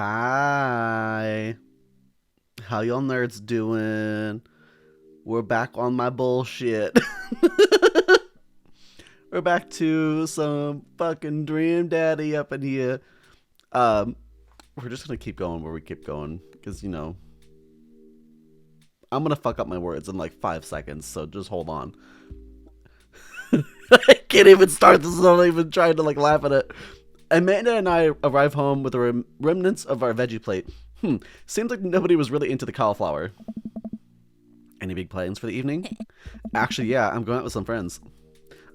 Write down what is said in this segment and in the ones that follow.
Hi. How y'all nerds doing? We're back on my bullshit. We're back to some fucking Dream Daddy up in here. Um, we're just gonna keep going where we keep going. Because, I'm gonna fuck up my words in like 5 seconds, so just hold on. I can't even start this without even trying to laugh at it. Amanda and I arrive home with the remnants of our veggie plate. Seems like nobody was really into the cauliflower. Any big plans for the evening? Actually, yeah, I'm going out with some friends.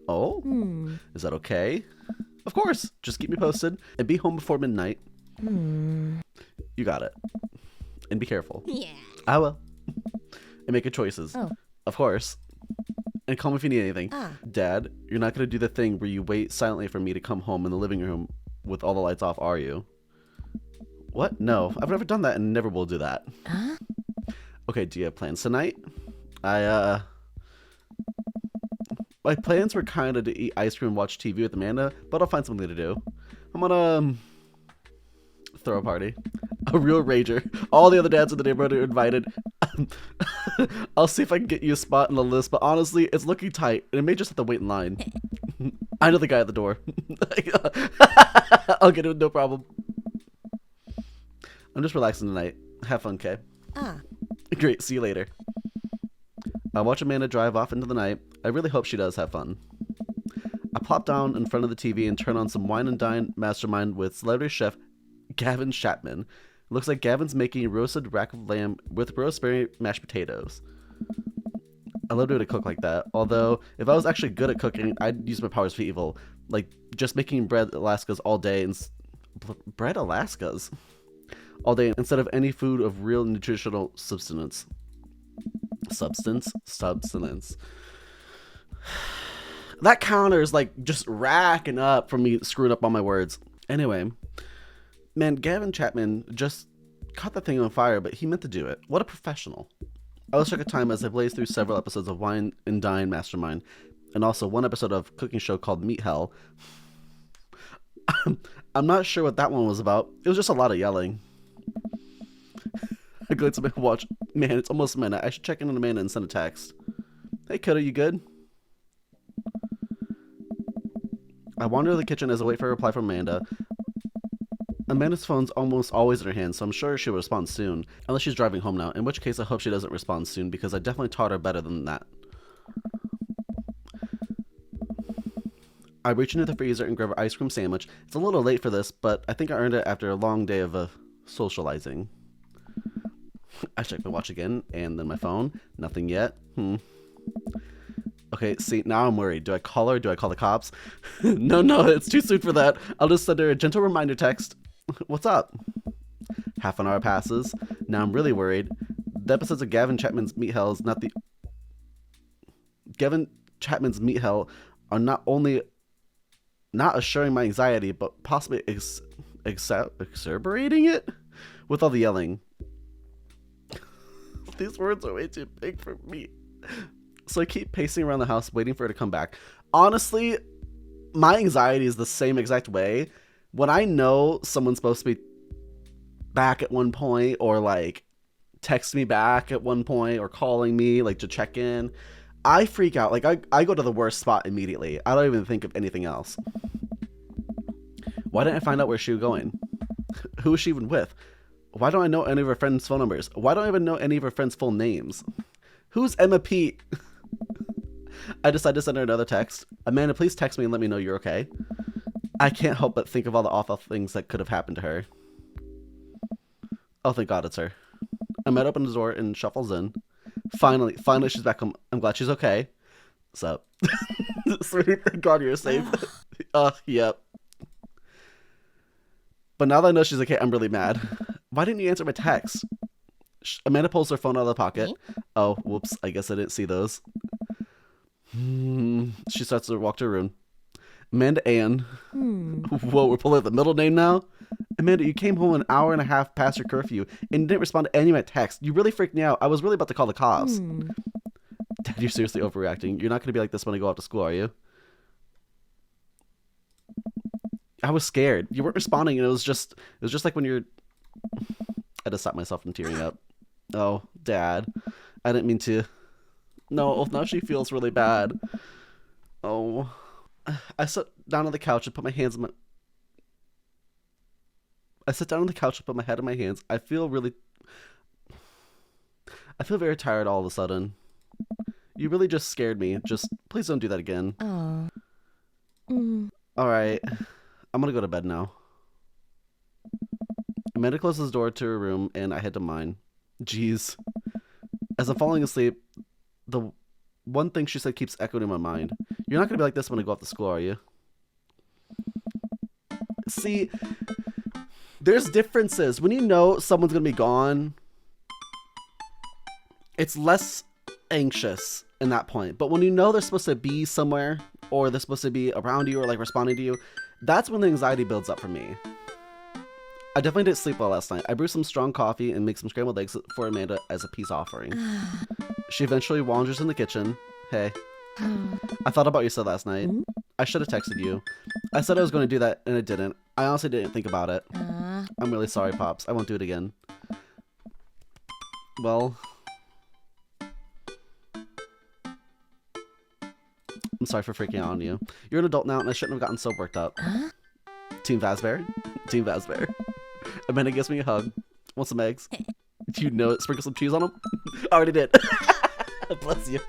Oh? Is that okay? Of course. Just keep me posted and be home before midnight. You got it. And be careful. Yeah. I will. And make good choices. Oh. Of course. And call me if you need anything. Ah. Dad, you're not going to do the thing where you wait silently for me to come home in the living room with all the lights off, are you? What? No, I've never done that and never will do that. Huh? Okay, do you have plans tonight? My plans were kind of to eat ice cream and watch TV with Amanda, but I'll find something to do. I'm gonna throw a party. A real rager. All the other dads in the neighborhood are invited. I'll see if I can get you a spot in the list, but honestly, it's looking tight, and it may just have to wait in line. I know the guy at the door. I'll get him, no problem. I'm just relaxing tonight. Have fun, Kay. Ah. Great, see you later. I'll watch Amanda drive off into the night. I really hope she does have fun. I plop down in front of the TV and turn on some Wine and Dine Mastermind with celebrity chef Gavin Chapman. It looks like Gavin's making a roasted rack of lamb with rosemary mashed potatoes. I love doing a cook like that. Although, if I was actually good at cooking, I'd use my powers for evil. Like, just making bread Alaskas all day and... bread Alaskas? All day instead of any food of real nutritional substance. Substance. That counter is just racking up from me screwing up on my words. Anyway, man, Gavin Chapman just caught the thing on fire, but he meant to do it. What a professional. I was struck a time as I blazed through several episodes of Wine and Dine Mastermind, and also one episode of cooking show called Meat Hell. I'm not sure what that one was about. It was just a lot of yelling. I glance at my watch. Man, it's almost midnight. I should check in on Amanda and send a text. Hey, kiddo, you good? I wander to the kitchen as I wait for a reply from Amanda. Amanda's phone's almost always in her hand, so I'm sure she'll respond soon. Unless she's driving home now, in which case I hope she doesn't respond soon, because I definitely taught her better than that. I reach into the freezer and grab an ice cream sandwich. It's a little late for this, but I think I earned it after a long day of socializing. I check my watch again, and then my phone. Nothing yet. Okay, see, now I'm worried. Do I call her? Do I call the cops? No, it's too soon for that. I'll just send her a gentle reminder text. What's up? Half an hour passes. Now I'm really worried. The episodes of Gavin Chapman's Meat Hell are not only not assuring my anxiety, but possibly exacerbating it with all the yelling. These words are way too big for me. So I keep pacing around the house waiting for her to come back. Honestly, my anxiety is the same exact way. When I know someone's supposed to be back at one point, or text me back at one point, or calling me to check in, I freak out. I go to the worst spot immediately. I don't even think of anything else. Why didn't I find out where she was going? Who is she even with? Why don't I know any of her friends' phone numbers? Why don't I even know any of her friends' full names? Who's Emma Pete? I decide to send her another text. Amanda, please text me and let me know you're okay. I can't help but think of all the awful things that could have happened to her. Oh, thank God it's her. Amanda opens the door and shuffles in. Finally she's back home. I'm glad she's okay. So, sweetie, thank God you're safe. Yep. But now that I know she's okay, I'm really mad. Why didn't you answer my text? Amanda pulls her phone out of the pocket. Oh, whoops. I guess I didn't see those. She starts to walk to her room. Amanda Ann. Whoa, we're pulling out the middle name now? Amanda, you came home an hour and a half past your curfew and didn't respond to any of my texts. You really freaked me out. I was really about to call the cops. Dad, you're seriously overreacting. You're not going to be like this when I go off to school, are you? I was scared. You weren't responding, and it was just like when you're I just stopped myself from tearing up. Oh, Dad. I didn't mean to. No, now she feels really bad. Oh. I sat down on the couch and put my hands in my... I sit down on the couch and put my head in my hands. I feel very tired all of a sudden. You really just scared me. Just, please don't do that again. Oh. Alright. I'm gonna go to bed now. Amanda closes the door to her room, and I head to mine. Jeez. As I'm falling asleep, the one thing she said keeps echoing in my mind. You're not gonna be like this when I go off to school, are you? See, there's differences. When you know someone's gonna be gone, it's less anxious in that point. But when you know they're supposed to be somewhere, or they're supposed to be around you, or like responding to you, that's when the anxiety builds up for me. I definitely didn't sleep well last night. I brewed some strong coffee and make some scrambled eggs for Amanda as a peace offering. She eventually wanders in the kitchen. Hey. I thought about you so last night. I should have texted you. I said I was going to do that, and I didn't. I honestly didn't think about it. I'm really sorry, Pops. I won't do it again. Well... I'm sorry for freaking out on you. You're an adult now, and I shouldn't have gotten so worked up. Team Fazbear? Team Fazbear. Amanda gives me a hug. Want some eggs? Do you know it? Sprinkle some cheese on them? I already did. Bless you.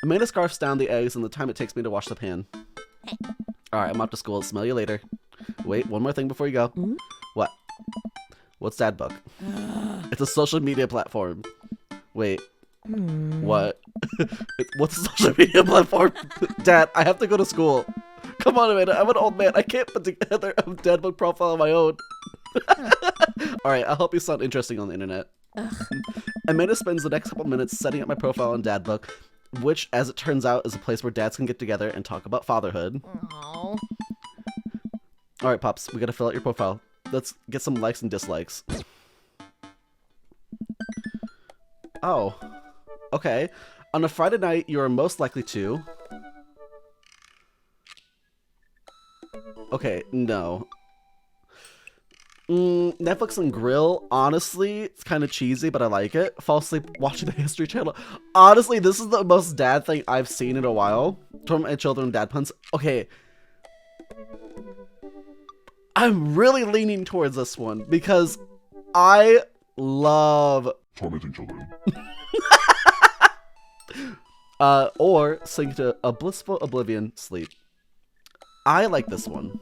Amanda scarfs down the eggs and the time it takes me to wash the pan. Alright, I'm off to school. Smell you later. Wait, one more thing before you go. What? What's Dad Book? It's a social media platform. Wait. What? What's a social media platform? Dad, I have to go to school. Come on, Amanda. I'm an old man. I can't put together a Dad Book profile on my own. Alright, I'll help you sound interesting on the internet. Amanda spends the next couple minutes setting up my profile on Dad Book, which, as it turns out, is a place where dads can get together and talk about fatherhood. Aww. Alright, Pops, we gotta fill out your profile. Let's get some likes and dislikes. Oh. Okay. On a Friday night, you are most likely to... Okay, no. Netflix and grill, honestly, it's kind of cheesy, but I like it. Fall asleep watching the History Channel. Honestly, this is the most dad thing I've seen in a while. From my children dad puns. Okay. I'm really leaning towards this one because I love tormenting children. Or sink to a blissful oblivion sleep. I like this one.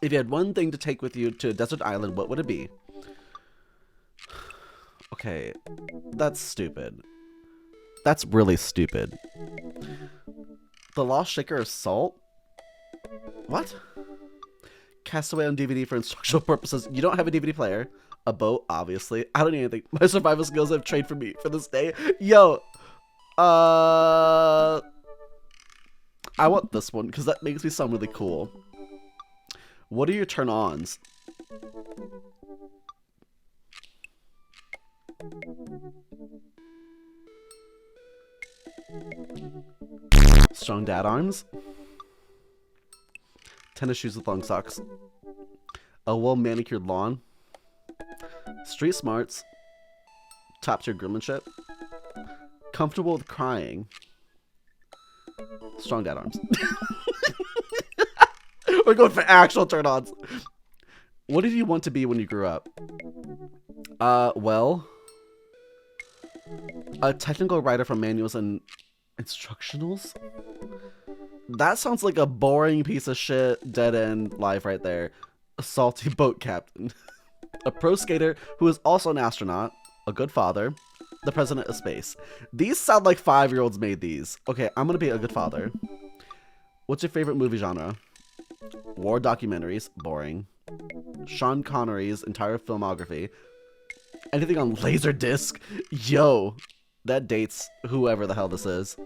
If you had one thing to take with you to a desert island, what would it be? Okay, that's stupid. That's really stupid. The Lost Shaker of Salt? What? Castaway on DVD for instructional purposes. You don't have a DVD player. A boat, obviously. I don't need anything. My survival skills have trained for me for this day. Yo! I want this one because that makes me sound really cool. What are your turn-ons? Strong dad arms. Tennis shoes with long socks. A well-manicured lawn. Street smarts. Top-tier groommanship. Comfortable with crying. Strong dad arms. We're going for actual turn-ons. What did you want to be when you grew up? Well, a technical writer for manuals and instructionals? That sounds like a boring piece of shit, dead-end life right there. A salty boat captain. A pro skater who is also an astronaut. A good father. The president of space. These sound like 5-year-olds made these. Okay, I'm gonna be a good father. What's your favorite movie genre? War documentaries. Boring. Sean Connery's entire filmography. Anything on Laserdisc? Yo, that dates whoever the hell this is.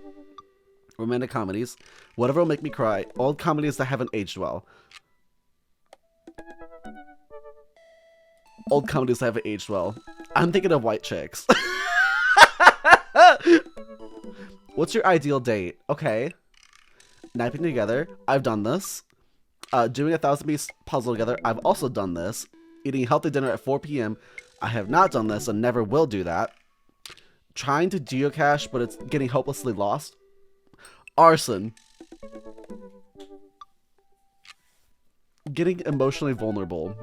Romantic comedies. Whatever will make me cry. Old comedies that haven't aged well. Old comedies that haven't aged well. I'm thinking of White Chicks. What's your ideal date? Okay. Napping together. I've done this. Doing a 1,000-piece puzzle together. I've also done this. Eating a healthy dinner at 4 p.m. I have not done this and never will do that. Trying to geocache, but it's getting hopelessly lost. Arson. Getting emotionally vulnerable.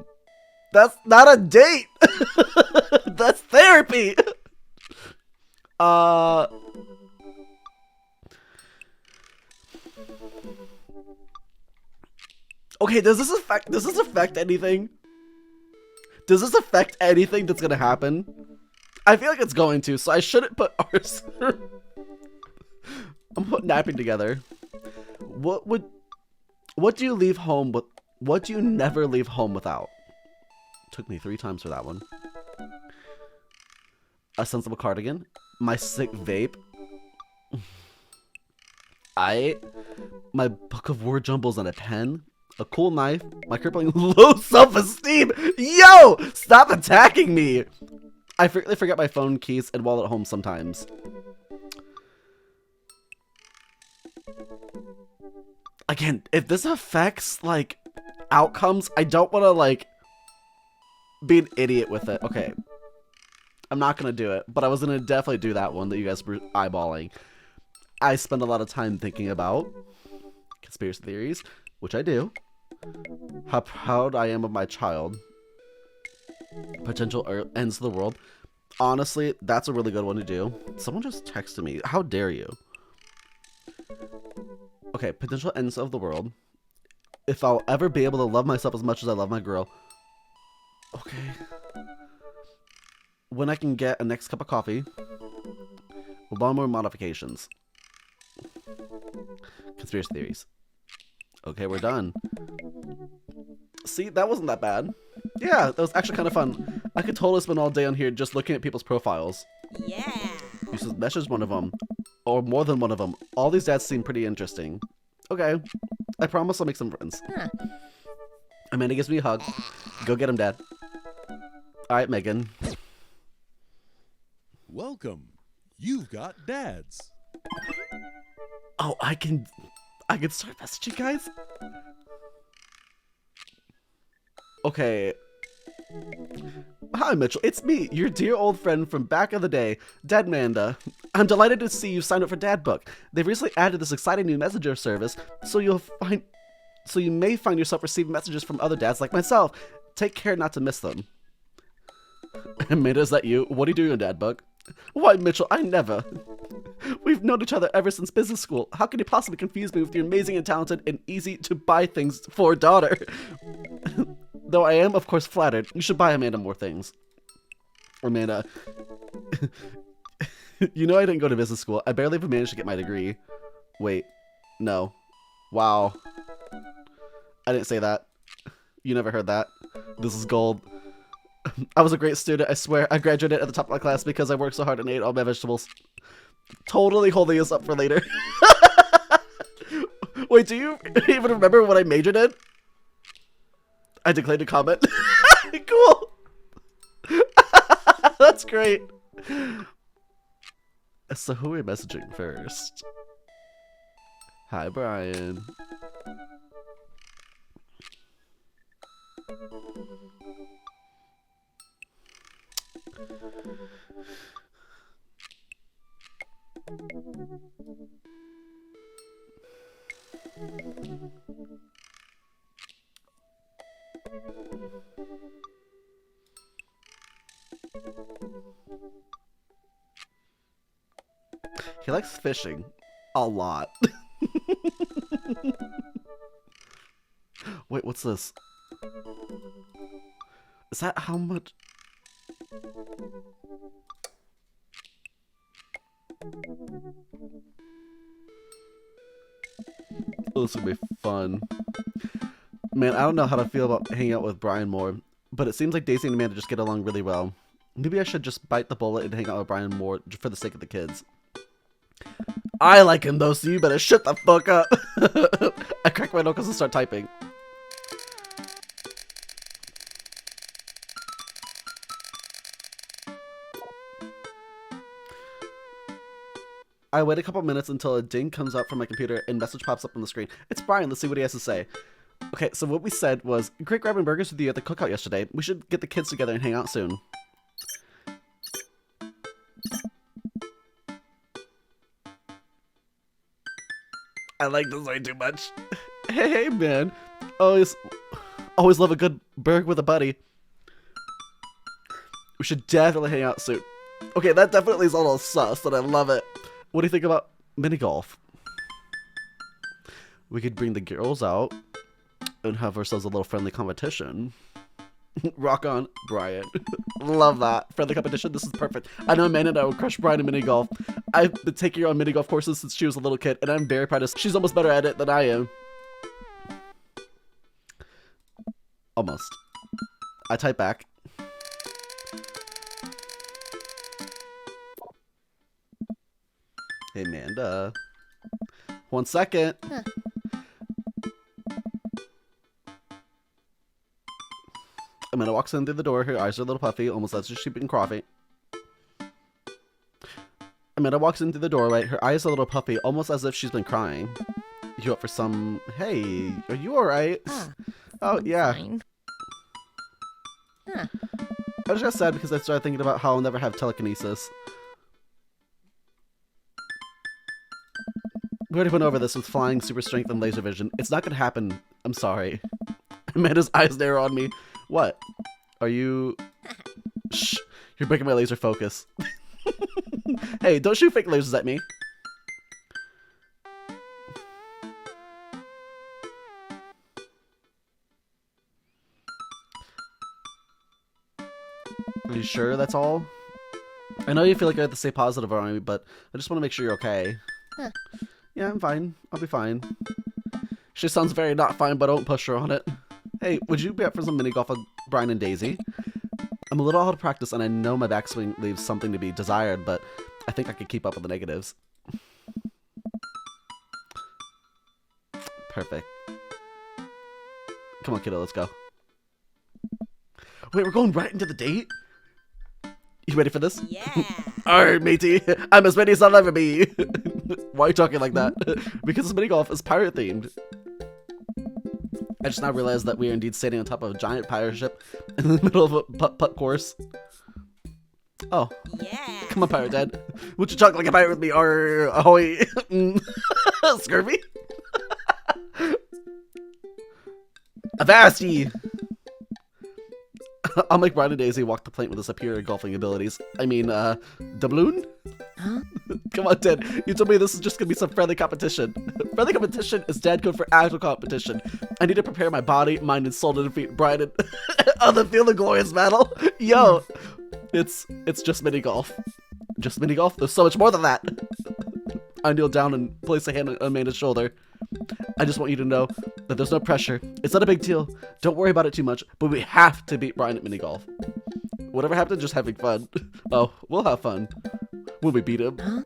That's not a date! That's therapy! Okay, does this affect anything? Does this affect anything that's gonna happen? I feel like it's going to, so I shouldn't put arson. I'm putting napping together. What do you leave home with? What do you never leave home without? Took me 3 times for that one. A sensible cardigan. My sick vape. My book of word jumbles and a pen. A cool knife. My crippling low self-esteem. Yo! Stop attacking me! I frequently forget my phone, keys, and wallet at home sometimes. Again, if this affects, like, outcomes, I don't want to, like, be an idiot with it. Okay. I'm not going to do it, but I was going to definitely do that one that you guys were eyeballing. I spend a lot of time thinking about conspiracy theories, which I do. How proud I am of my child. Potential ends to the world. Honestly, that's a really good one to do. Someone just texted me. How dare you? Okay, potential ends of the world. If I'll ever be able to love myself as much as I love my girl. Okay. When I can get a next cup of coffee. With one more modifications. Conspiracy theories. Okay, we're done. See, that wasn't that bad. Yeah, that was actually kind of fun. I could totally spend all day on here just looking at people's profiles. Yeah. You should message one of them. Or more than one of them. All these dads seem pretty interesting. Okay. I promise I'll make some friends. Huh. Amanda gives me a hug. Go get him, Dad. Alright, Megan. Welcome. You've got dads. Oh, I can start messaging, guys? Okay. Hi, Mitchell. It's me, your dear old friend from back of the day, Dadmanda. I'm delighted to see you signed up for Dadbook. They've recently added this exciting new messenger service, so you may find yourself receiving messages from other dads like myself. Take care not to miss them. Amanda, is that you? What are you doing on Dadbook? Why, Mitchell, I never. We've known each other ever since business school. How could you possibly confuse me with your amazing and talented and easy to buy things for daughter? Though I am, of course, flattered. You should buy Amanda more things. Amanda. You know I didn't go to business school. I barely even managed to get my degree. Wait. No. Wow. I didn't say that. You never heard that. This is gold. I was a great student, I swear. I graduated at the top of my class because I worked so hard and ate all my vegetables. Totally holding us up for later. Wait, do you even remember what I majored in? I declined to comment. Cool. That's great. So who are we messaging first? Hi, Brian. He likes fishing a lot. Wait, what's this? Is that how much? Oh, this is gonna be fun. Man, I don't know how to feel about hanging out with Brian more, but it seems like Daisy and Amanda just get along really well. Maybe I should just bite the bullet and hang out with Brian more for the sake of the kids. I like him though, so you better shut the fuck up. I crack my knuckles and start typing. I wait a couple minutes until a ding comes up from my computer and message pops up on the screen. It's Brian, let's see what he has to say. Okay, so what we said was, great grabbing burgers with you at the cookout yesterday. We should get the kids together and hang out soon. I like this way too much. Hey, man. Always love a good burger with a buddy. We should definitely hang out soon. Okay, that definitely is a little sus, and I love it. What do you think about mini golf? We could bring the girls out and have ourselves a little friendly competition. Rock on, Brian. Love that. Friendly competition, this is perfect. I know Amanda and I would crush Brian in mini golf. I've been taking her on mini golf courses since she was a little kid, and I'm very proud of her. She's almost better at it than I am. Almost. I type back. Hey, Amanda. 1 second. Huh. Amanda walks in through the door. Her eyes are a little puffy, almost as if she's been coughing. Amanda walks in through the doorway. Her eyes are a little puffy, almost as if she's been crying. You up for some... Hey, are you alright? Oh, yeah. Fine. Huh. I was just sad because I started thinking about how I'll never have telekinesis. We already went over this with flying, super strength, and laser vision. It's not gonna happen. I'm sorry. Amanda's eyes narrow on me. What? Are you... Shh. You're breaking my laser focus. Hey, don't shoot fake lasers at me. Are you sure that's all? I know you feel like you have to stay positive on me, but I just want to make sure you're okay. Huh. Yeah, I'm fine. I'll be fine. She sounds very not fine, but I won't push her on it. Hey, would you be up for some mini golf with Brian and Daisy? I'm a little out of practice, and I know my backswing leaves something to be desired, but I think I could keep up with the negatives. Perfect. Come on, kiddo, let's go. Wait, we're going right into the date? You ready for this? Yeah. Alright, matey. I'm as ready as I'll ever be. Why are you talking like that? Because this mini golf is pirate themed. I just now realized that we are indeed standing on top of a giant pirate ship in the middle of a putt-putt course. Oh. Yeah. Come on, pirate dad. Would you talk like a pirate with me? Or ahoy. Scurvy? Avasti! I'll make Brian and Daisy walk the plank with his superior golfing abilities. I mean, doubloon? Huh? Come on, Dad. You told me this is just gonna be some friendly competition. Friendly competition is dad code for actual competition. I need to prepare my body, mind, and soul to defeat Brian and on the field of glorious battle. Yo, it's just mini golf. Just mini golf? There's so much more than that. I kneel down and place a hand on Amanda's shoulder. I just want you to know that there's no pressure. It's not a big deal. Don't worry about it too much, but we have to beat Brian at mini golf. Whatever happened, just having fun. Oh, we'll have fun when we beat him. Huh?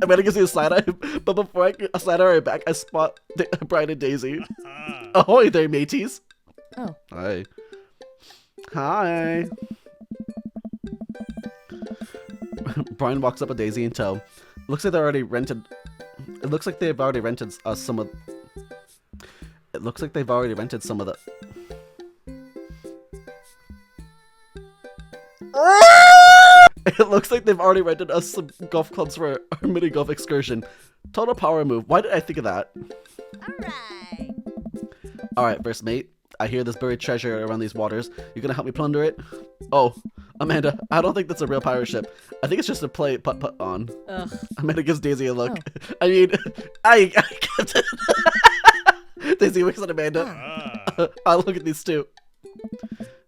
Amanda gives me a side eye, but before I get a side eye right back, I spot Brian and Daisy. Ahoy there, mateys. Oh. Hi. Hi. Brian walks up with Daisy in tow. Looks like they're already rented. It looks like they've already rented some of. It looks like they've already rented some of the. It looks like they've already rented us some golf clubs for our mini golf excursion. Total power move. Why did I think of that? Alright. Alright, first mate. I hear there's buried treasure around these waters. You gonna help me plunder it? Oh, Amanda, I don't think that's a real pirate ship. I think it's just a play putt-putt on. Ugh. Amanda gives Daisy a look. I mean, I kept it. Daisy winks at Amanda. I'll look at these two.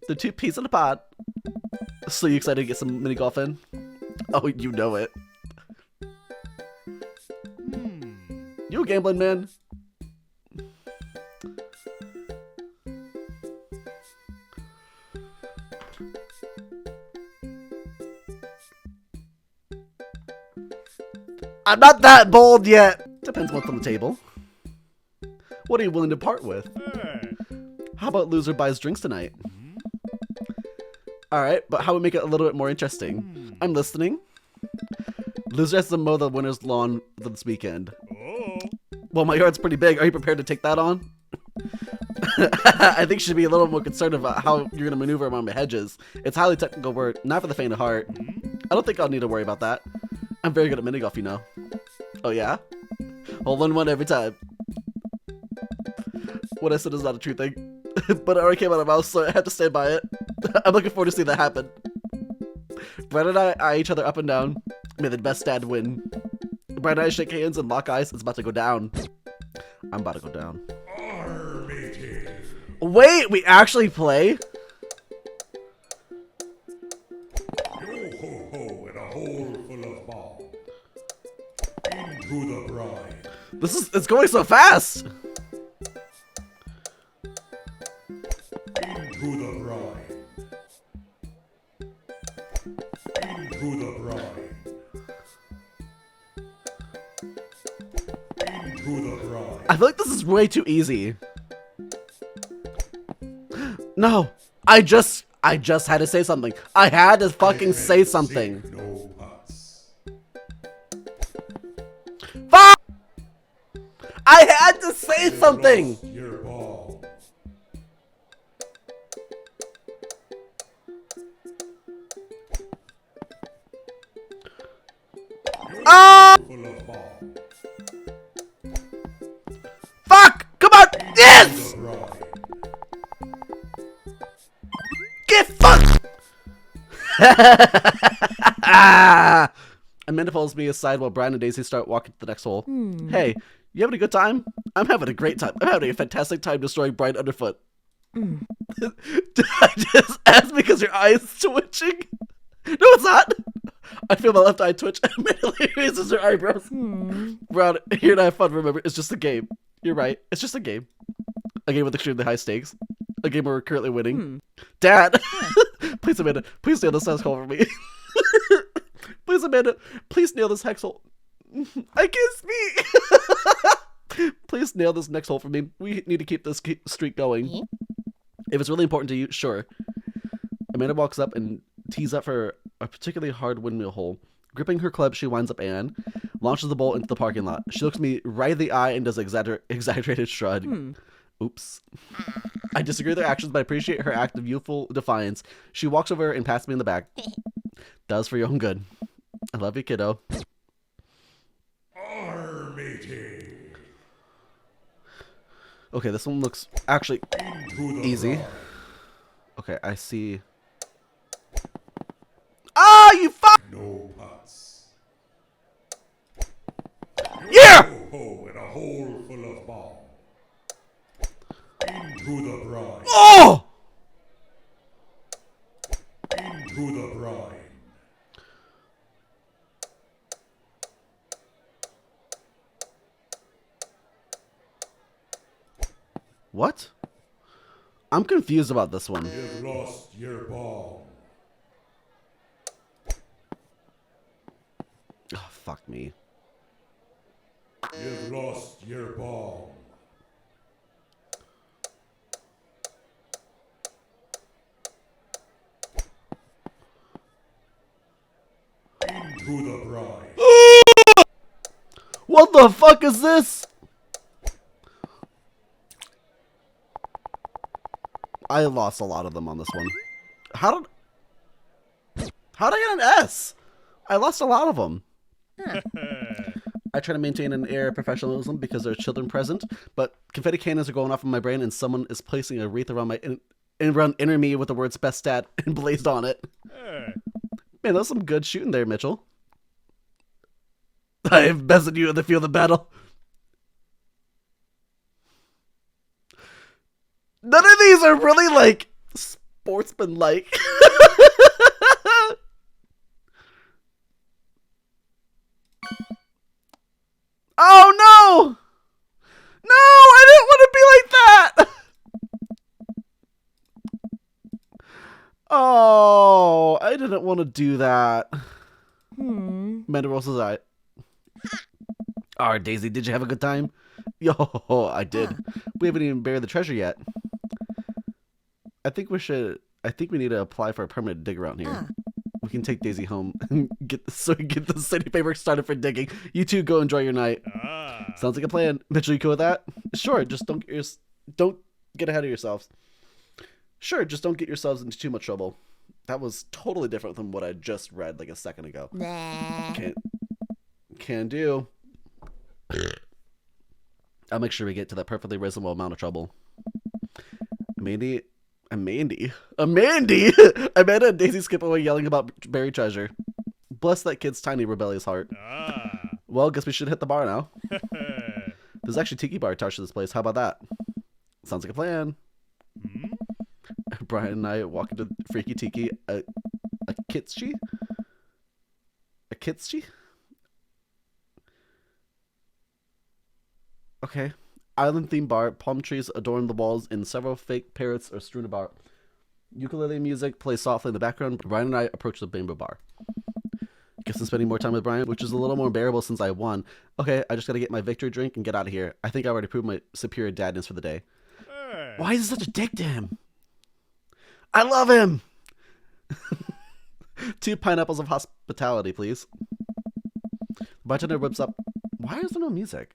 They're two peas in a pod. So you excited to get some mini golf in? Oh, you know it. You a gambling man? I'm not that bold yet. Depends what's on the table. What are you willing to part with? How about loser buys drinks tonight? Alright, but how would we make it a little bit more interesting? I'm listening. Loser has to mow the winner's lawn this weekend. Well, my yard's pretty big. Are you prepared to take that on? I think you should be a little more concerned about how you're going to maneuver among the hedges. It's a highly technical word, not for the faint of heart. I don't think I'll need to worry about that. I'm very good at mini golf, you know. Oh yeah? Hole in one every time. What I said is not a true thing. But it already came out of my mouth, so I had to stand by it. I'm looking forward to seeing that happen. Brad and I eye each other up and down. May the best dad win. Brad and I shake hands and lock eyes. It's about to go down. I'm about to go down. Wait, we actually play? Yo-ho-ho and a hole full of ball. Into the brine. It's going so fast! Into the brine. Into the brine. Into the brine. I feel like this is way too easy. No, I just had to say something. I had to fucking say something. No putts. Fuck! I had to say something. Lost your ball. Ah! Full of ball. Fuck! Come on! Yes! The brine. Get fucked! Amanda follows me aside while Brian and Daisy start walking to the next hole. Hey, you having a good time? I'm having a great time. I'm having a fantastic time destroying Brian underfoot. Did I just ask because your eye is twitching? No, it's not. I feel my left eye twitch and Amanda raises her eyebrows. Brown, here and I have fun, remember? It's just a game. You're right. It's just a game. A game with extremely high stakes. A game where we're currently winning. Dad! Please, Amanda. Please nail this hex hole for me. Please, Amanda. Please nail this hex hole. I can't speak. Please nail this next hole for me. We need to keep this streak going. If it's really important to you, sure. Amanda walks up and tees up for a particularly hard windmill hole. Gripping her club, she winds up Anne, launches the ball into the parking lot. She looks me right in the eye and does an exaggerated shrug. Oops. I disagree with her actions, but I appreciate her act of youthful defiance. She walks over and pats me in the back. Does for your own good. I love you, kiddo. Armatey. Okay, this one looks actually Into the easy. brine. Okay, I see. Ah, you fuck! No putts. Yeah! Yo-ho and a hole full of ball. Into the brine. Oh! Into the brine. What? I'm confused about this one. You've lost your ball. Oh, fuck me. You've lost your ball. Into the brine. What the fuck is this? I lost a lot of them on this one. How did I get an S? I lost a lot of them. I try to maintain an air of professionalism because there are children present, but confetti cannons are going off in my brain and someone is placing a wreath around my around inner me with the words best stat emblazed on it. Man, that was some good shooting there, Mitchell. I have bested you in the field of battle. None of these are really, like, sportsman-like. Oh, no! No, I didn't want to be like that! Oh, I didn't want to do that. Amanda rolls his eye. Alright, Daisy, did you have a good time? Yo, I did. We haven't even buried the treasure yet. I think we need to apply for a permanent dig around here. We can take Daisy home and get the city paper started for digging. You two go enjoy your night. Sounds like a plan. Mitchell, you cool with that? Sure, just don't get ahead of yourselves. Sure, just don't get yourselves into too much trouble. That was totally different than what I just read like a second ago. Nah. Can do. I'll make sure we get to that perfectly reasonable amount of trouble. Amanda and Daisy skip away yelling about buried treasure. Bless that kid's tiny rebellious heart. Well, guess we should hit the bar now. There's actually tiki bar attached to this place. How about that? Sounds like a plan. Brian and I walk into Freaky Tiki. A kitschy? A kitschy? Okay. Island themed bar. Palm trees adorn the walls, and several fake parrots are strewn about. Ukulele music plays softly in the background. Brian and I approach the bamboo bar. Guess I'm spending more time with Brian, which is a little more bearable since I won. Okay, I just gotta get my victory drink and get out of here. I think I already proved my superior dadness for the day. Why is he such a dick to him? I love him! 2 pineapples of hospitality, please. The bartender whips up. Why is there no music?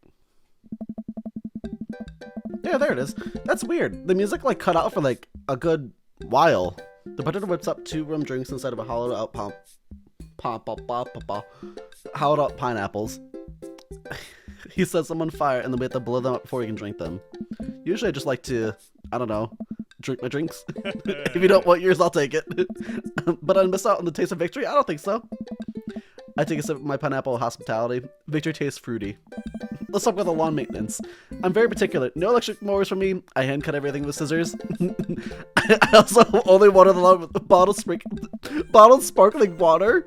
Yeah, there it is. That's weird. The music like cut out for like a good while. The bartender whips up 2 rum drinks inside of a hollowed out hollowed out pineapples. He sets them on fire and then we have to blow them up before we can drink them. Usually I just like to, I don't know, drink my drinks. If you don't want yours, I'll take it. But I miss out on the taste of victory? I don't think so. I take a sip of my pineapple hospitality. Victory tastes fruity. Let's talk about the lawn maintenance. I'm very particular. No electric mowers for me. I hand cut everything with scissors. I also only water the lawn with bottled sparkling water.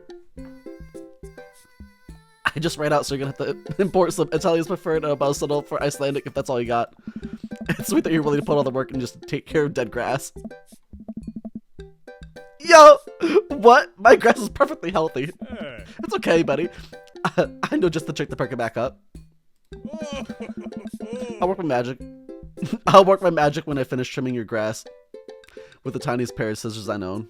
I just ran out, so you're gonna have to import some Italian's preferred Balsamo for Icelandic if that's all you got. It's sweet that you're willing to put all the work and just take care of dead grass. Yo! What? My grass is perfectly healthy. It's okay, buddy. I know just the trick to perk it back up. I'll work my magic. I'll work my magic when I finish trimming your grass. With the tiniest pair of scissors I know.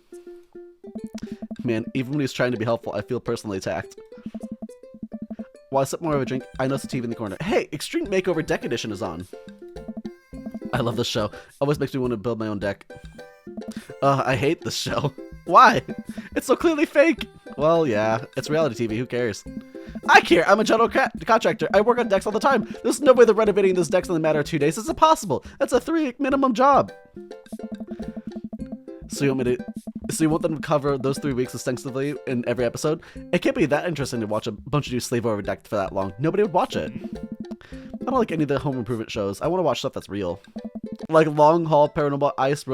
Man, even when he's trying to be helpful, I feel personally attacked. While I sip more of a drink, I notice a TV in the corner. Hey, Extreme Makeover Deck Edition is on. I love this show. Always makes me want to build my own deck. I hate this show. Why? It's so clearly fake. Well, yeah, it's reality TV. Who cares? I care. I'm a general contractor. I work on decks all the time. There's no way that renovating this deck's in the matter of 2 days. It's impossible. That's a 3-week minimum job. So you want them to cover those 3 weeks extensively in every episode? It can't be that interesting to watch a bunch of you slave over a deck for that long. Nobody would watch it. I don't like any of the home improvement shows. I want to watch stuff that's real. Like Long Haul Paranormal Ice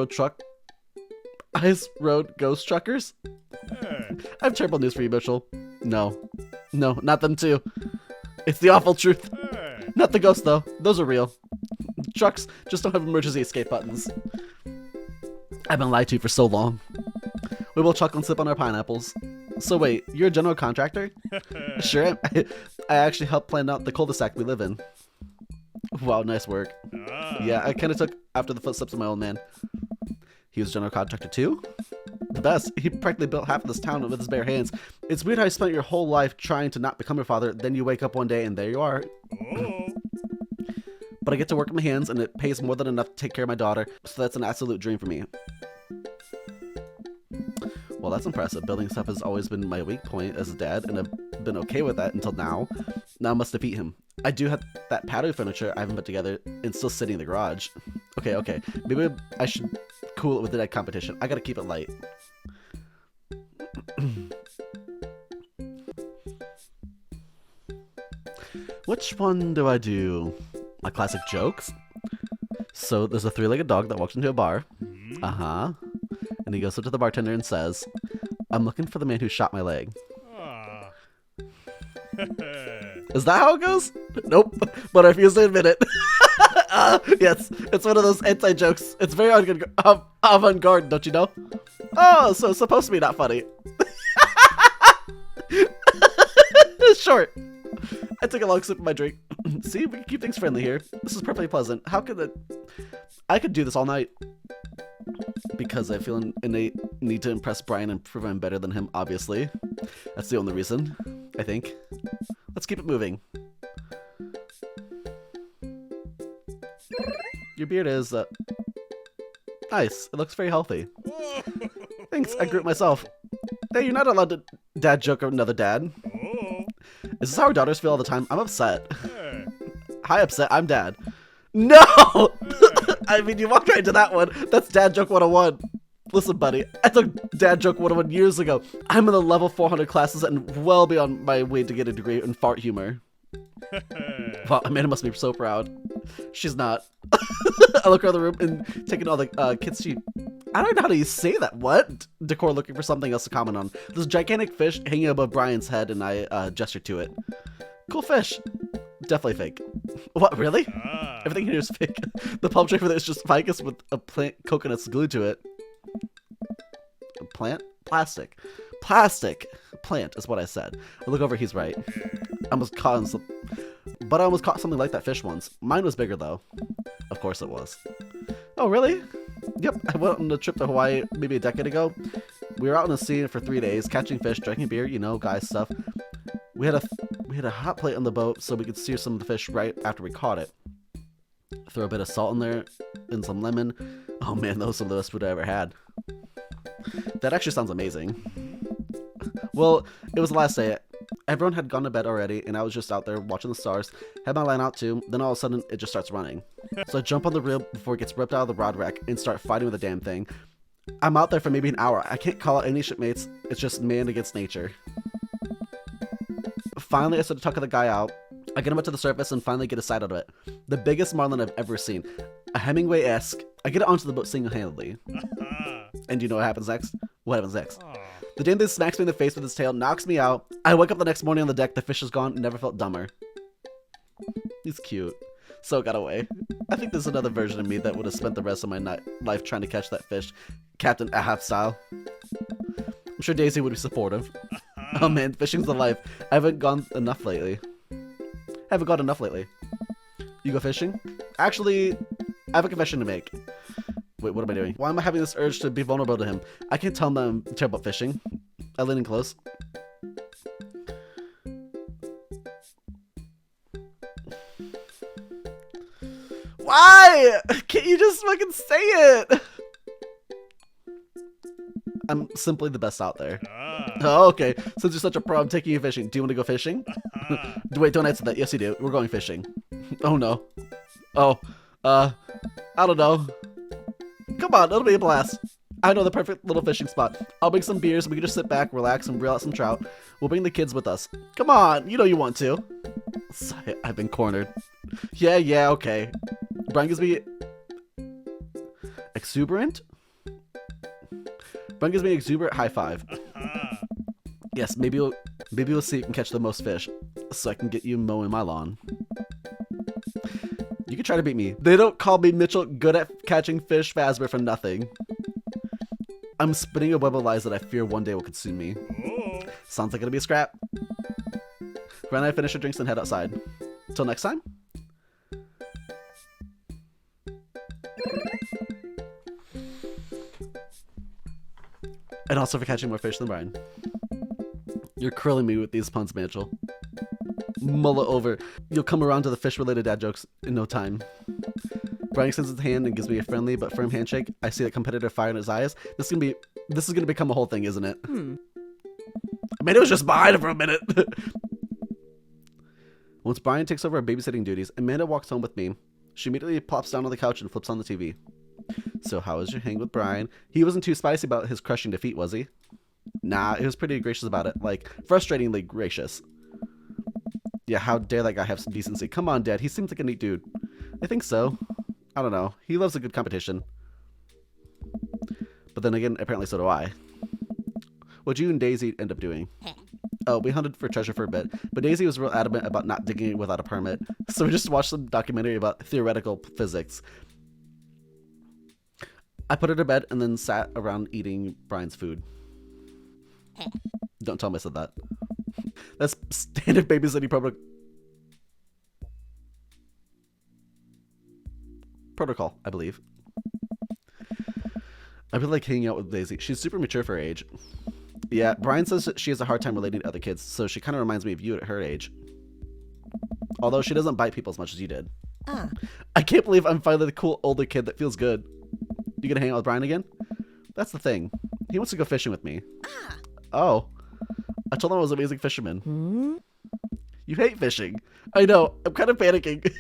Road Ghost Truckers? I have terrible news for you, Mitchell. No, not them too. It's the awful truth. Not the ghosts, though. Those are real. Trucks just don't have emergency escape buttons. I've been lied to for so long. We will chuckle and sip on our pineapples. So wait, you're a general contractor? Sure, I actually helped plan out the cul-de-sac we live in. Wow, nice work. Yeah, I kind of took after the footsteps of my old man. He was a general contractor too? The best. He practically built half of this town with his bare hands. It's weird how you spent your whole life trying to not become your father, then you wake up one day and there you are. But I get to work with my hands and it pays more than enough to take care of my daughter, so that's an absolute dream for me. Well, that's impressive. Building stuff has always been my weak point as a dad, and I've been okay with that until now. Now I must defeat him. I do have that patio furniture I haven't put together and still sitting in the garage. Okay. Maybe I should cool it with the deck competition. I gotta keep it light. Which one do I do? My classic jokes? So there's a 3-legged dog that walks into a bar. Uh-huh. And he goes up to the bartender and says, I'm looking for the man who shot my leg. Is that how it goes? Nope, but I refuse to admit it. Yes, it's one of those anti-jokes. It's very avant-garde, don't you know? Oh, so it's supposed to be not funny. Short. I took a long sip of my drink. See, we can keep things friendly here. This is perfectly pleasant. How could it... I could do this all night. Because I feel an innate need to impress Brian and prove I'm better than him, obviously. That's the only reason, I think. Let's keep it moving. Your beard is, Nice. It looks very healthy. Thanks, I grew it myself. Hey, you're not allowed to dad joke another dad. Is this how our daughters feel all the time? I'm upset. Hi, upset. I'm dad. No! I mean, you walked right into that one. That's dad joke 101. Listen, buddy, I took dad joke 101 years ago. I'm in the level 400 classes and well beyond my way to get a degree in fart humor. Wow, Amanda must be so proud. She's not. I look around the room and taking all the kids' sheep. I don't know how to say that. What? Decor looking for something else to comment on. There's a gigantic fish hanging above Brian's head, and I gesture to it. Cool fish. Definitely fake. What, really? Everything here is fake. The palm tree for this is just ficus with a plant coconuts glued to it. A plant? Plastic. Plastic. Plant is what I said. I look over, he's right. I almost caught something like that fish once. Mine was bigger though. Of course it was. Oh, really? Yep, I went on a trip to Hawaii maybe a decade ago. We were out in the sea for 3 days, catching fish, drinking beer, you know, guy stuff. We had a hot plate on the boat so we could sear some of the fish right after we caught it. Throw a bit of salt in there and some lemon. Oh man, that was some of the best food I ever had. That actually sounds amazing. Well, it was the last day. Everyone had gone to bed already, and I was just out there watching the stars. Had my line out too, then all of a sudden, it just starts running. So I jump on the reel before it gets ripped out of the rod rack and start fighting with the damn thing. I'm out there for maybe an hour. I can't call out any shipmates. It's just man against nature. Finally, I start to tuck the guy out. I get him up to the surface and finally get a sight out of it. The biggest marlin I've ever seen. A Hemingway-esque. I get it onto the boat single-handedly. And do you know what happens next? What happens next? The damn thing smacks me in the face with its tail, knocks me out. I wake up the next morning on the deck, the fish is gone, never felt dumber. He's cute. So it got away. I think there's another version of me that would have spent the rest of my life trying to catch that fish. Captain Ahab style. I'm sure Daisy would be supportive. Oh man, fishing's the life. I haven't gone enough lately. You go fishing? Actually, I have a confession to make. Wait, what am I doing? Why am I having this urge to be vulnerable to him? I can't tell him that I'm terrible at fishing. I lean in close. Why? Can't you just fucking say it? I'm simply the best out there. Oh, okay. Since you're such a pro, I'm taking you fishing. Do you want to go fishing? Wait, don't answer that. Yes, you do. We're going fishing. Oh, no. Oh, I don't know. Come on, it'll be a blast. I know the perfect little fishing spot. I'll bring some beers, we can just sit back, relax, and reel out some trout. We'll bring the kids with us. Come on, you know you want to. Sigh, I've been cornered. Yeah, okay. Brian gives me... Exuberant? Brian gives me an exuberant high five. Yes, maybe we'll see if we can catch the most fish, so I can get you mowing my lawn. You can try to beat me. They don't call me Mitchell good at catching fish Fazbear for nothing. I'm spinning a web of lies that I fear one day will consume me. Sounds like it'll be a scrap. Ren and I finish our drinks and head outside. Till next time. And also for catching more fish than Brian. You're curling me with these puns, Mitchell. Mull it over. You'll come around to the fish-related dad jokes in no time. Brian extends his hand and gives me a friendly but firm handshake. I see that competitive fire in his eyes. This is gonna become a whole thing, isn't it? I mean, it was just behind him for a minute. Once Brian takes over our babysitting duties, Amanda walks home with me. She immediately plops down on the couch and flips on the TV. So how was your hang with Brian? He wasn't too spicy about his crushing defeat, was he? Nah, he was pretty gracious about it. Like, frustratingly gracious. Yeah, how dare that guy have some decency? Come on, Dad. He seems like a neat dude. I think so. I don't know. He loves a good competition. But then again, apparently so do I. What'd you and Daisy end up doing? Oh, we hunted for treasure for a bit, but Daisy was real adamant about not digging it without a permit. So we just watched some documentary about theoretical physics. I put her to bed and then sat around eating Brian's food. Don't tell him I said that. That's standard babysitting protocol, I believe. I really like hanging out with Daisy. She's super mature for her age. Yeah, Brian says that she has a hard time relating to other kids, so she kind of reminds me of you at her age. Although she doesn't bite people as much as you did. I can't believe I'm finally the cool older kid that feels good. You gonna hang out with Brian again? That's the thing. He wants to go fishing with me. Oh. I told him I was an amazing fisherman. Hmm? You hate fishing. I know. I'm kind of panicking.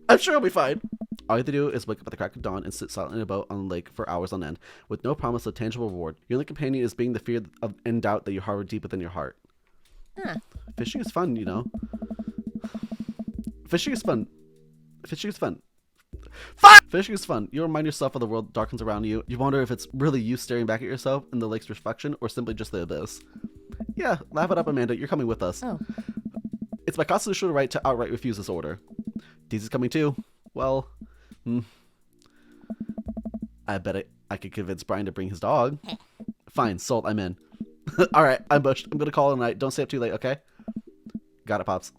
I'm sure I'll be fine. All you have to do is wake up at the crack of dawn and sit silently in a boat on the lake for hours on end, with no promise of tangible reward. Your only companion is being the fear of and doubt that you harbor deep within your heart. Huh. Fishing is fun, you know. Fishing is fun. Fishing is fun. Fuck! Fishing is fun. You remind yourself of the world darkens around you. You wonder if it's really you staring back at yourself in the lake's reflection, or simply just the abyss. Yeah, laugh it up, Amanda. You're coming with us. Oh. It's my constitutional right to outright refuse this order. Daisy's coming too. Well, I bet I could convince Brian to bring his dog. Fine, sold. I'm in. All right, I'm bushed. I'm gonna call it a night. Don't stay up too late, okay? Got it, Pops.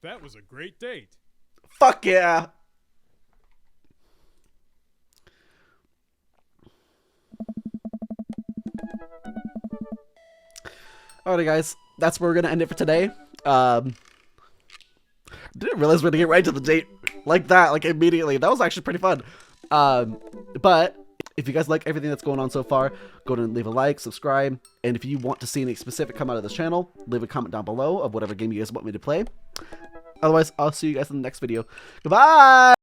That was a great date. Fuck yeah! Alrighty, guys. That's where we're gonna end it for today. Didn't realize we are gonna get right to the date like that, like immediately. That was actually pretty fun. But if you guys like everything that's going on so far, go ahead and leave a like, subscribe, and if you want to see any specific come out of this channel, leave a comment down below of whatever game you guys want me to play. Otherwise, I'll see you guys in the next video. Goodbye!